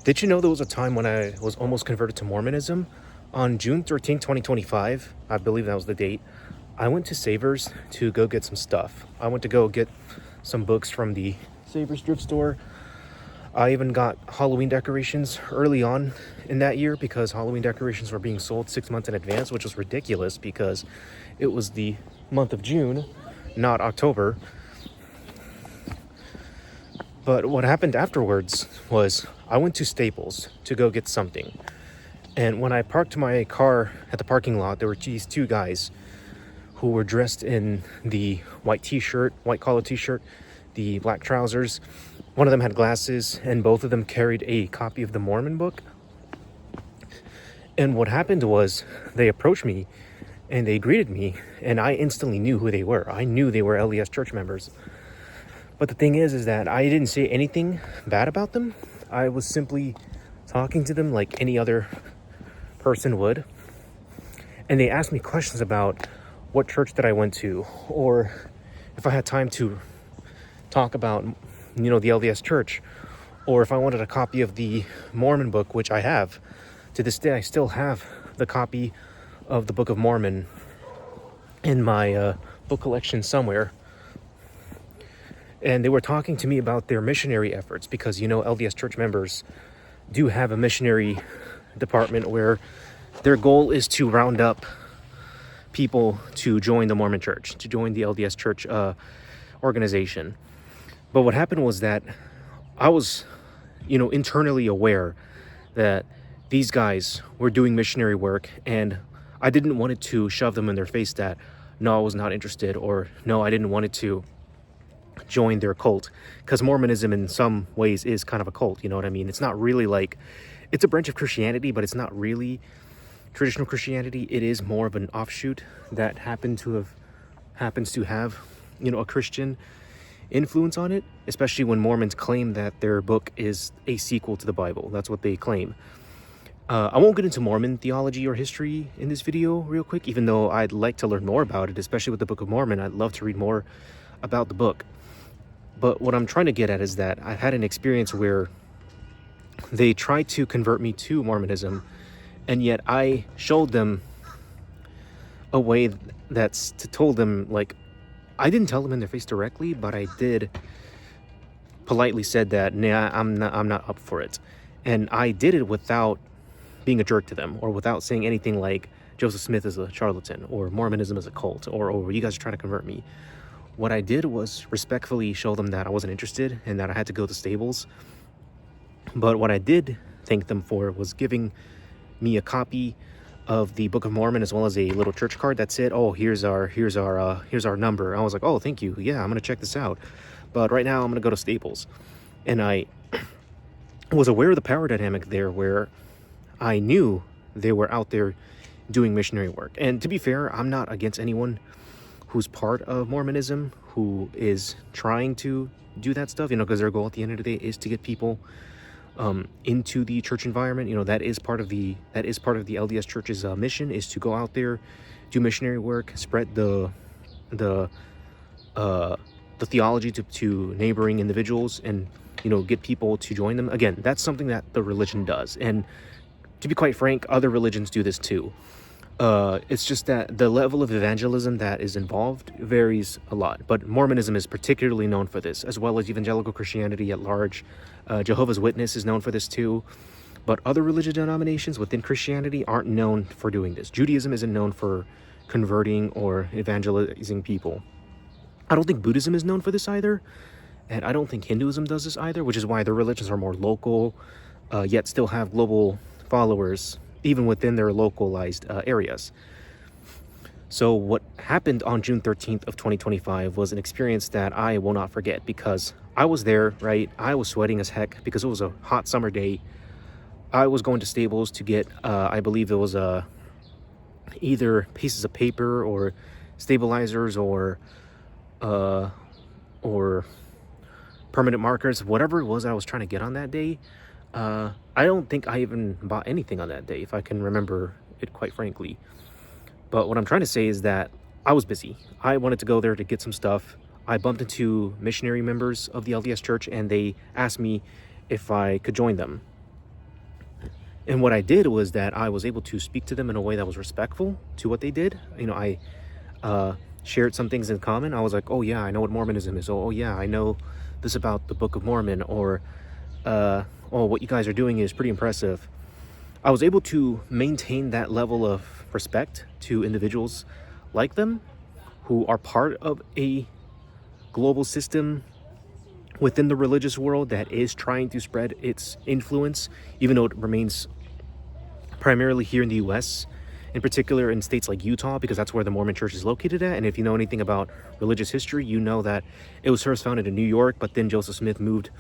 Did you know there was a time when I was almost converted to Mormonism? On June 13th, 2025, I believe that was the date, I went to Savers to go get some stuff. I went to go get some books from the Savers thrift store. I even got Halloween decorations early on in that year because Halloween decorations were being sold 6 months in advance, which was ridiculous because it was the month of June, not October. But what happened afterwards was I went to Staples to go get something. And when I parked my car at the parking lot, there were these two guys who were dressed in the white t-shirt, white collar t-shirt, the black trousers. One of them had glasses, and both of them carried a copy of the Mormon book. And what happened was they approached me and they greeted me, and I instantly knew who they were. I knew they were LDS church members. But the thing is that I didn't say anything bad about them. I was simply talking to them like any other person would. And they asked me questions about what church that I went to, or if I had time to talk about, the LDS church, or if I wanted a copy of the Mormon book, which I have. To this day, I still have the copy of the Book of Mormon in my book collection somewhere. And they were talking to me about their missionary efforts because, LDS church members do have a missionary department where their goal is to round up people to join the Mormon church, to join the LDS church organization. But what happened was that I was, internally aware that these guys were doing missionary work, and I didn't want it to shove them in their face that, no, I was not interested, or no, I didn't want it to join their cult, because Mormonism in some ways is kind of a cult, you know what I mean? It's not really like, it's a branch of Christianity, but it's not really traditional Christianity. It is more of an offshoot that happens to have a Christian influence on it, especially when Mormons claim that their book is a sequel to the Bible. That's what they claim. I won't get into Mormon theology or history in this video real quick, even though I'd like to learn more about it, especially with the Book of Mormon. I'd love to read more about the book. But what I'm trying to get at is that I've had an experience where they tried to convert me to Mormonism, and yet I showed them a way that's told them, like, I didn't tell them in their face directly, but I did politely said that, nah, I'm not up for it. And I did it without being a jerk to them, or without saying anything like Joseph Smith is a charlatan, or Mormonism is a cult, or you guys are trying to convert me. What I did was respectfully show them that I wasn't interested and that I had to go to Staples. But what I did thank them for was giving me a copy of the Book of Mormon, as well as a little church card. That's it. Oh, here's our number. I was like, oh, thank you. Yeah, I'm gonna check this out. But right now I'm gonna go to Staples. And I was aware of the power dynamic there, where I knew they were out there doing missionary work. And to be fair, I'm not against anyone who's part of Mormonism who is trying to do that stuff, because their goal at the end of the day is to get people into the church environment. That is part of the LDS church's mission, is to go out there, do missionary work, spread the theology to neighboring individuals, and get people to join them. Again, that's something that the religion does, and to be quite frank, other religions do this too. It's just that the level of evangelism that is involved varies a lot. But Mormonism is particularly known for this, as well as evangelical Christianity at large. Jehovah's Witness is known for this too. But other religious denominations within Christianity aren't known for doing this. Judaism isn't known for converting or evangelizing people. I don't think Buddhism is known for this either. And I don't think Hinduism does this either, which is why their religions are more local, yet still have global followers, even within their localized areas. So what happened on June 13th of 2025 was an experience that I will not forget, because I was there, right? I was sweating as heck because it was a hot summer day. I was going to Staples to get, I believe it was either pieces of paper or stabilizers or permanent markers, whatever it was that I was trying to get on that day. I don't think I even bought anything on that day, if I can remember it quite frankly. But what I'm trying to say is that I was busy. I wanted to go there to get some stuff. I bumped into missionary members of the LDS church, and they asked me if I could join them. And what I did was that I was able to speak to them in a way that was respectful to what they did. I shared some things in common. I was like, oh yeah, I know what Mormonism is. Oh yeah, I know this about the Book of Mormon. Or oh, what you guys are doing is pretty impressive. I was able to maintain that level of respect to individuals like them who are part of a global system within the religious world that is trying to spread its influence, even though it remains primarily here in the US, in particular in states like Utah, because that's where the Mormon church is located at. And if you know anything about religious history, you know that it was first founded in New York, but then Joseph Smith moved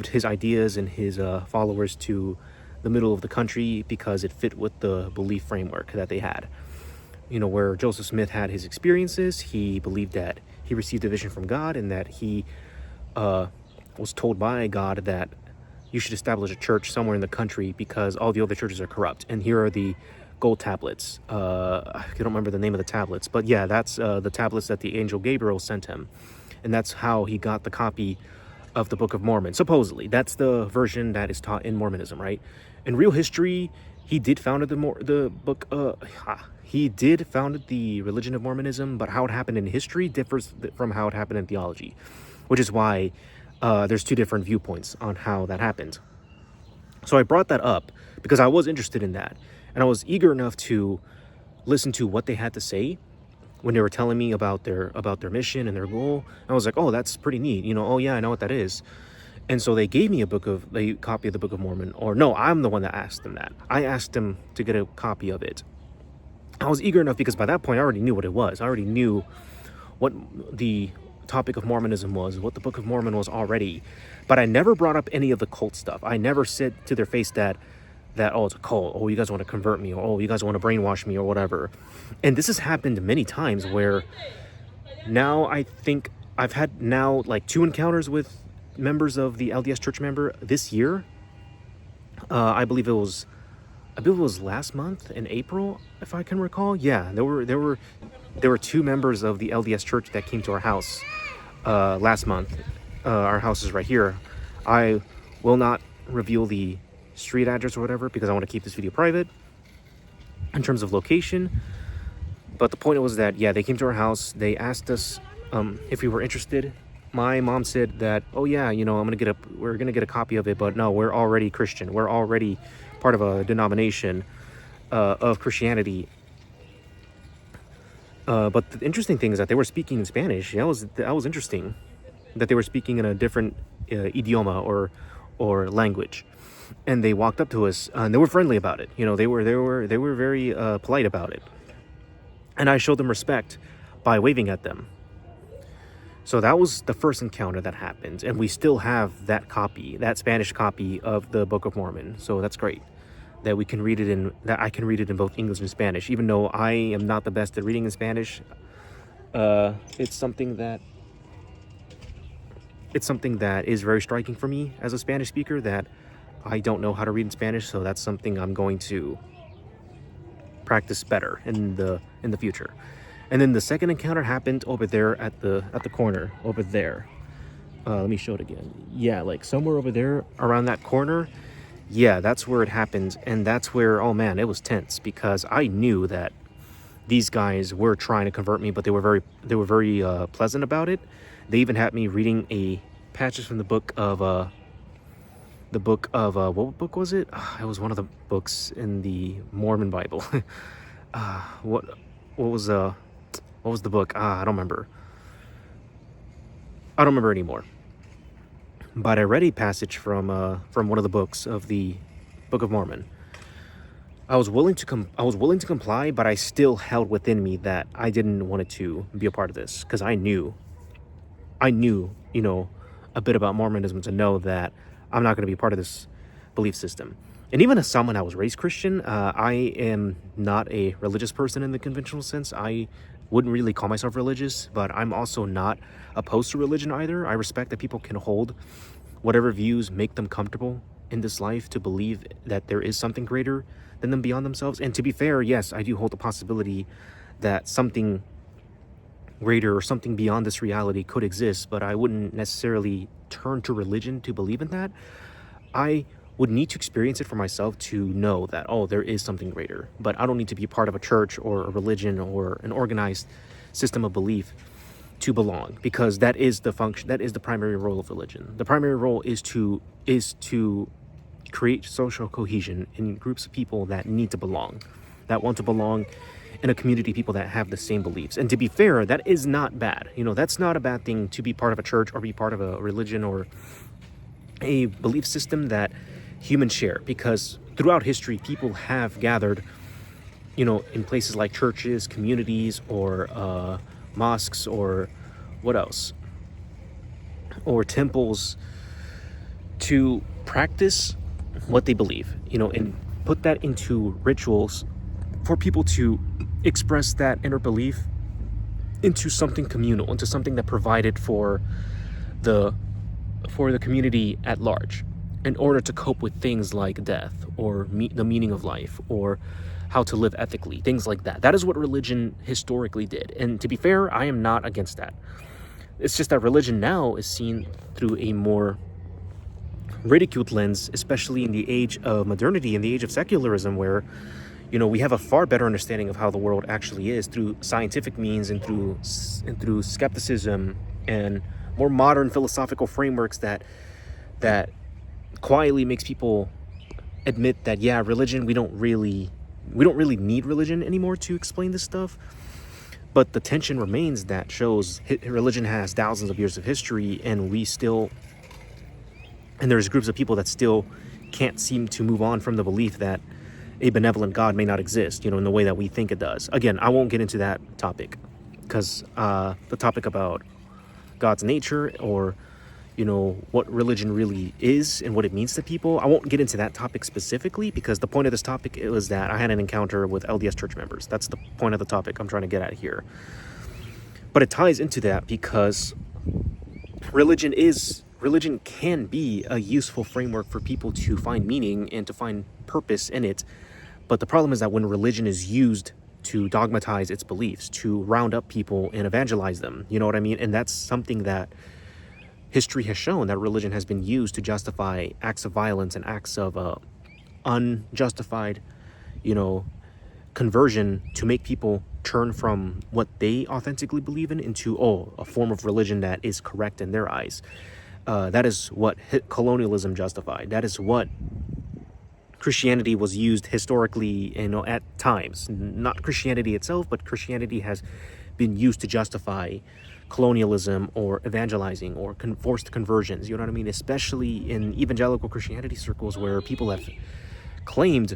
his ideas and his followers to the middle of the country because it fit with the belief framework that they had. Where Joseph Smith had his experiences, he believed that he received a vision from God and that he was told by God that you should establish a church somewhere in the country because all the other churches are corrupt. And here are the gold tablets. I don't remember the name of the tablets, but yeah, that's the tablets that the angel Gabriel sent him. And that's how he got the copy of the Book of Mormon. Supposedly, that's the version that is taught in Mormonism, right? In real history, he did founded he did founded the religion of Mormonism, but how it happened in history differs from how it happened in theology, which is why there's two different viewpoints on how that happened. So I brought that up because I was interested in that, and I was eager enough to listen to what they had to say when they were telling me about their mission and their goal. And I was like, oh, that's pretty neat. Oh yeah, I know what that is. And so they gave me a copy of the Book of Mormon. Or no, I'm the one that asked them that. I asked them to get a copy of it. I was eager enough because by that point I already knew what it was. I already knew what the topic of Mormonism was, what the Book of Mormon was already. But I never brought up any of the cult stuff. I never said to their face that oh, it's a cult. Oh, you guys want to convert me. Or oh, you guys want to brainwash me or whatever. And this has happened many times where now I think I've had now like 2 encounters with members of the LDS church member this year. I believe it was last month in April, if I can recall. Yeah, there were 2 members of the LDS church that came to our house last month. Our house is right here. I will not reveal the street address or whatever because I want to keep this video private in terms of location. But the point was that, yeah, they came to our house. They asked us if we were interested. My mom said that, oh yeah, we're gonna get a copy of it, but no, we're already Christian. We're already part of a denomination of Christianity. But the interesting thing is that they were speaking in Spanish. That was interesting, that they were speaking in a different idioma or language. And they walked up to us and they were friendly about it. They were very polite about it. And I showed them respect by waving at them. So that was the first encounter that happened, and we still have that Spanish copy of the Book of Mormon. So that's great that I can read it in both English and Spanish, even though I am not the best at reading in Spanish. It's something that is very striking for me as a Spanish speaker, that I don't know how to read in Spanish. So that's something I'm going to practice better in the future. And then the second encounter happened over there at the corner over there. Let me show it again. Yeah, like somewhere over there around that corner. Yeah, that's where it happened. And that's where, oh man, it was tense because I knew that these guys were trying to convert me, but they were very pleasant about it. They even had me reading a passage from the book of what book was it? It was one of the books in the Mormon Bible. What was the book? I don't remember. I don't remember anymore. But I read a passage from one of the books of the Book of Mormon. I was willing to comply, but I still held within me that I didn't want it to be a part of this because I knew, a bit about Mormonism to know that I'm not going to be part of this belief system. And even as someone that was raised Christian, I am not a religious person in the conventional sense. I wouldn't really call myself religious, but I'm also not opposed to religion either. I respect that people can hold whatever views make them comfortable in this life to believe that there is something greater than them beyond themselves. And to be fair, yes, I do hold the possibility that something greater or something beyond this reality could exist, but I wouldn't necessarily turn to religion to believe in that. I would need to experience it for myself to know that, oh, there is something greater. But I don't need to be a part of a church or a religion or an organized system of belief to belong, because that is the function, that is the primary role of religion. The primary role is to create social cohesion in groups of people that need to belong, that want to belong in a community of people that have the same beliefs. And to be fair, that is not bad. That's not a bad thing to be part of a church or be part of a religion or a belief system that humans share, because throughout history, people have gathered, in places like churches, communities, or mosques, or what else? Or temples, to practice what they believe, and put that into rituals for people to express that inner belief into something communal, into something that provided for the community at large, in order to cope with things like death or the meaning of life or how to live ethically, things like that. That is what religion historically did. And to be fair, I am not against that. It's just that religion now is seen through a more ridiculed lens, especially in the age of modernity, in the age of secularism, where we have a far better understanding of how the world actually is through scientific means and through skepticism and more modern philosophical frameworks that quietly makes people admit that, yeah, religion, we don't really need religion anymore to explain this stuff. But the tension remains that shows religion has thousands of years of history, and there's groups of people that still can't seem to move on from the belief that a benevolent God may not exist, in the way that we think it does. Again, I won't get into that topic, because the topic about God's nature, or what religion really is and what it means to people, I won't get into that topic specifically, because the point of this topic was that I had an encounter with LDS church members. That's the point of the topic I'm trying to get at here. But it ties into that because religion can be a useful framework for people to find meaning and to find purpose in it. But the problem is that when religion is used to dogmatize its beliefs, to round up people and evangelize them, you know what I mean? And that's something that history has shown, that religion has been used to justify acts of violence and acts of unjustified, conversion, to make people turn from what they authentically believe in into, a form of religion that is correct in their eyes. That is what colonialism justified. That is what Christianity was used historically, at times. Not Christianity itself, but Christianity has been used to justify colonialism or evangelizing or forced conversions, you know what I mean? Especially in evangelical Christianity circles, where people have claimed,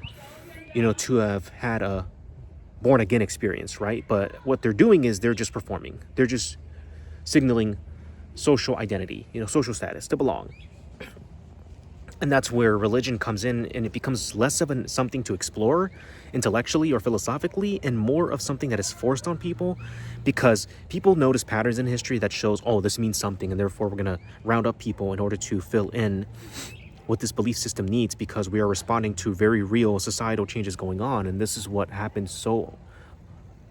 to have had a born again experience, right? But what they're doing is they're just performing. They're just signaling social identity, social status, to belong. And that's where religion comes in, and it becomes less of something to explore intellectually or philosophically, and more of something that is forced on people, because people notice patterns in history that shows, this means something, and therefore we're going to round up people in order to fill in what this belief system needs, because we are responding to very real societal changes going on. And this is what happened so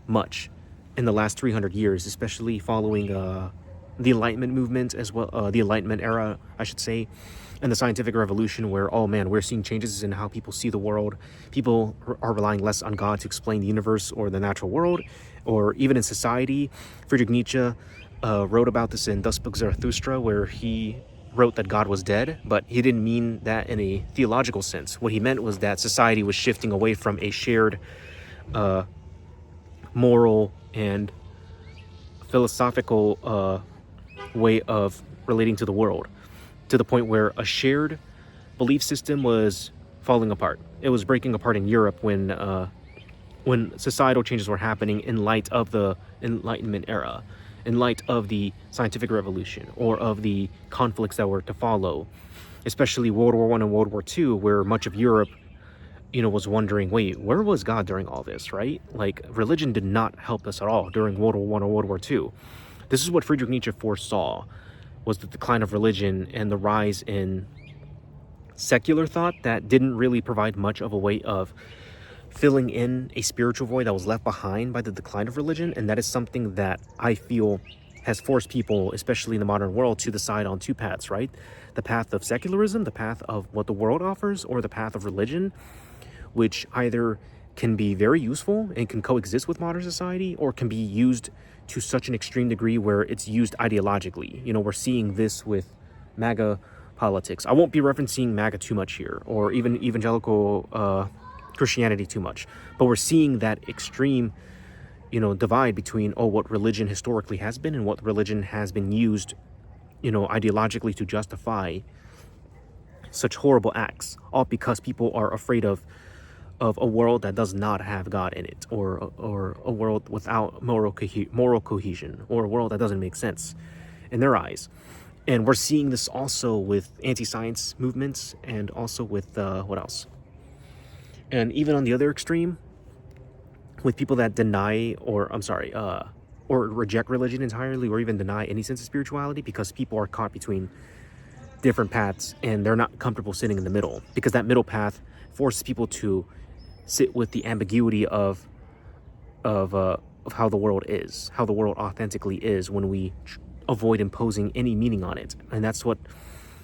much in the last 300 years, especially following the Enlightenment movement, as well, the Enlightenment era, I should say, and the scientific revolution, where, we're seeing changes in how people see the world. People are relying less on God to explain the universe or the natural world, or even in society. Friedrich Nietzsche wrote about this in Das Buch Zarathustra, where he wrote that God was dead, but he didn't mean that in a theological sense. What he meant was that society was shifting away from a shared moral and philosophical way of relating to the world, to the point where a shared belief system was falling apart. It was breaking apart in Europe when societal changes were happening in light of the Enlightenment era, in light of the scientific revolution, or of the conflicts that were to follow, especially World War I and World War II, where much of Europe, was wondering, wait, where was God during all this, right? Like, religion did not help us at all during World War I or World War II. This is what Friedrich Nietzsche foresaw, was the decline of religion and the rise in secular thought that didn't really provide much of a way of filling in a spiritual void that was left behind by the decline of religion. And that is something that I feel has forced people, especially in the modern world, to decide on two paths, right? The path of secularism, the path of what the world offers, or the path of religion, which either can be very useful and can coexist with modern society, or can be used to such an extreme degree where it's used ideologically. You know, we're seeing this with MAGA politics. I won't be referencing MAGA too much here, or even evangelical Christianity too much, but we're seeing that extreme, divide between, what religion historically has been and what religion has been used, ideologically to justify such horrible acts, all because people are afraid of a world that does not have God in it, or a world without moral cohesion, or a world that doesn't make sense in their eyes. And we're seeing this also with anti-science movements, and also with what else? And even on the other extreme, with people that deny, or reject religion entirely, or even deny any sense of spirituality, because people are caught between different paths and they're not comfortable sitting in the middle, because that middle path forces people to sit with the ambiguity of how the world is, how the world authentically is, when we avoid imposing any meaning on it. And that's what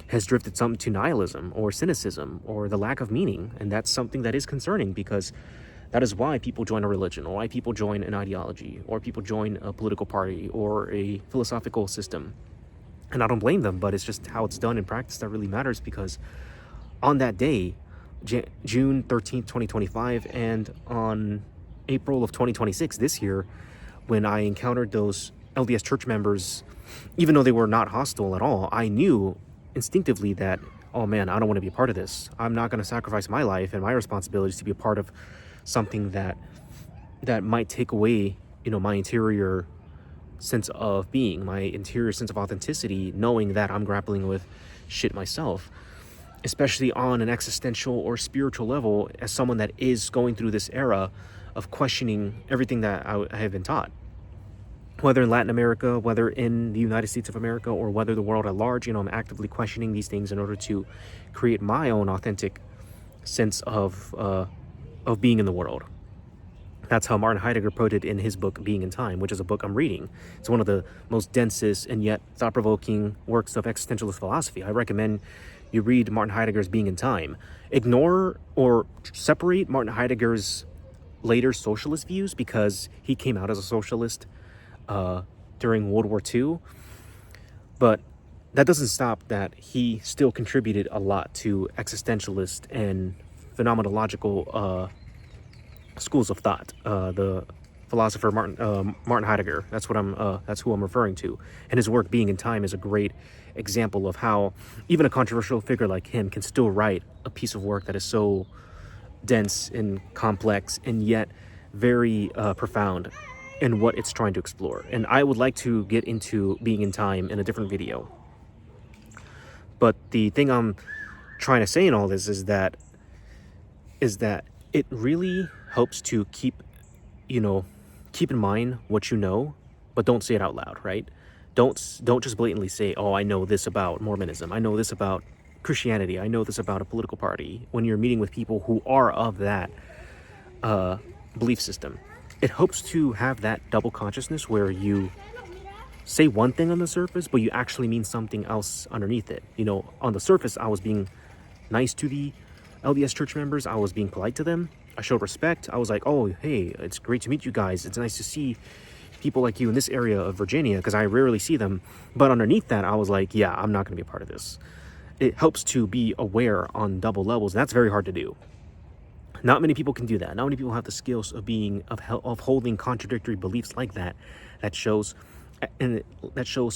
has drifted some to nihilism or cynicism or the lack of meaning. And that's something that is concerning, because that is why people join a religion, or why people join an ideology, or people join a political party or a philosophical system. And I don't blame them, but it's just how it's done in practice that really matters, because on that day, June 13th, 2025, and on April of 2026 this year, when I encountered those LDS church members, even though they were not hostile at all, I knew instinctively that, oh man, I don't want to be a part of this. I'm not going to sacrifice my life and my responsibilities to be a part of something that might take away, my interior sense of being, my interior sense of authenticity, knowing that I'm grappling with shit myself, especially on an existential or spiritual level, as someone that is going through this era of questioning everything that I have been taught, whether in Latin America, whether in the United States of America, or whether the world at large. I'm actively questioning these things in order to create my own authentic sense of being in the world. That's how Martin Heidegger put it in his book, Being in Time, which is a book I'm reading. It's one of the most densest and yet thought-provoking works of existentialist philosophy. I recommend you read Martin Heidegger's Being in Time. Ignore or separate Martin Heidegger's later socialist views, because he came out as a socialist during World War II. But that doesn't stop that he still contributed a lot to existentialist and phenomenological schools of thought. The philosopher Martin Heidegger. That's who I'm referring to. And his work, Being in Time, is a great example of how even a controversial figure like him can still write a piece of work that is so dense and complex, and yet very profound in what it's trying to explore. And I would like to get into Being in Time in a different video. But the thing I'm trying to say in all this is that it really helps to keep in mind what you know, but don't say it out loud, right? Don't just blatantly say, oh, I know this about Mormonism, I know this about Christianity, I know this about a political party, when you're meeting with people who are of that belief system. It helps to have that double consciousness where you say one thing on the surface, but you actually mean something else underneath it. On the surface, I was being nice to the LDS church members. I was being polite to them. I showed respect. I was like, oh, hey, it's great to meet you guys. It's nice to see people like you in this area of Virginia, because I rarely see them. But underneath that, I was like, yeah, I'm not going to be a part of this. It helps to be aware on double levels. And that's very hard to do. Not many people can do that. Not many people have the skills of holding contradictory beliefs like that. That shows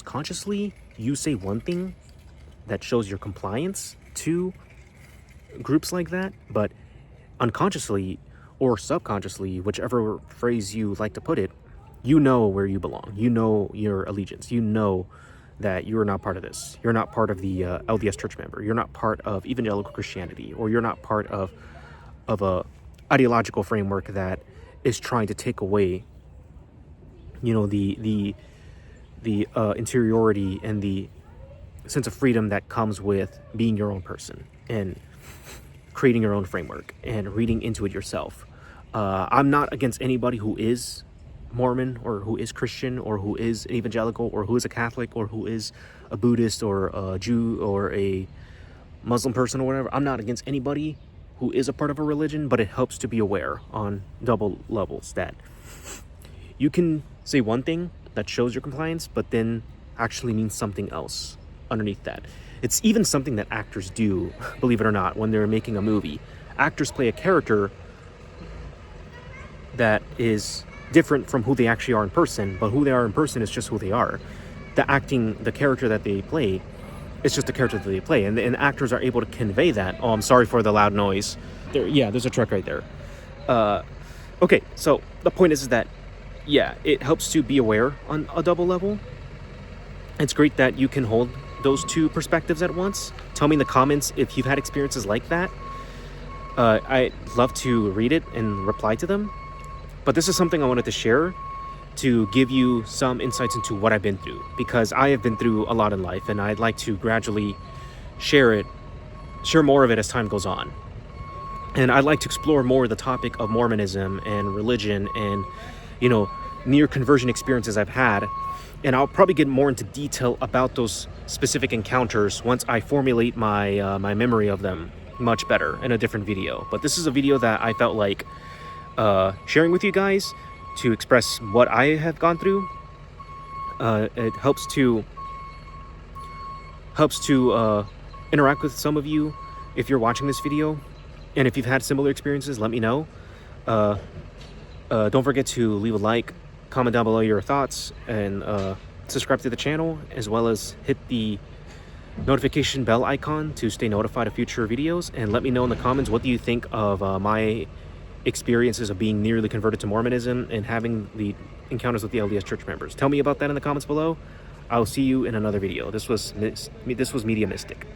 consciously you say one thing that shows your compliance to groups like that, but unconsciously or subconsciously, whichever phrase you like to put it, you know where you belong. You know your allegiance. You know that you are not part of this. You're not part of the LDS church member. You're not part of evangelical Christianity, or you're not part of a ideological framework that is trying to take away, the interiority and the sense of freedom that comes with being your own person and creating your own framework and reading into it yourself. I'm not against anybody who is Mormon or who is Christian or who is an evangelical or who is a Catholic or who is a Buddhist or a Jew or a Muslim person or whatever. I'm not against anybody who is a part of a religion, but it helps to be aware on double levels that you can say one thing that shows your compliance, but then actually means something else underneath that. It's even something that actors do, believe it or not, when they're making a movie. Actors play a character that is different from who they actually are in person, but who they are in person is just who they are. The character that they play, it's just the character that they play, and actors are able to convey that. Oh, I'm sorry for the loud noise. There's a truck right there. Okay, so the point is that, yeah, it helps to be aware on a double level. It's great that you can hold those two perspectives at once. Tell me in the comments if you've had experiences like that. I'd love to read it and reply to them. But this is something I wanted to share to give you some insights into what I've been through, because I have been through a lot in life, and I'd like to gradually share more of it as time goes on. And I'd like to explore more the topic of Mormonism and religion and, near conversion experiences I've had. And I'll probably get more into detail about those specific encounters once I formulate my my memory of them much better in a different video. But this is a video that I felt like sharing with you guys to express what I have gone through. It helps to interact with some of you if you're watching this video, and if you've had similar experiences, let me know. Don't forget to leave a like, comment down below your thoughts, and subscribe to the channel, as well as hit the notification bell icon to stay notified of future videos. And let me know in the comments, what do you think of my experiences of being nearly converted to Mormonism and having the encounters with the LDS church members. Tell me about that in the comments below. I'll see you in another video. This was Media Mystic.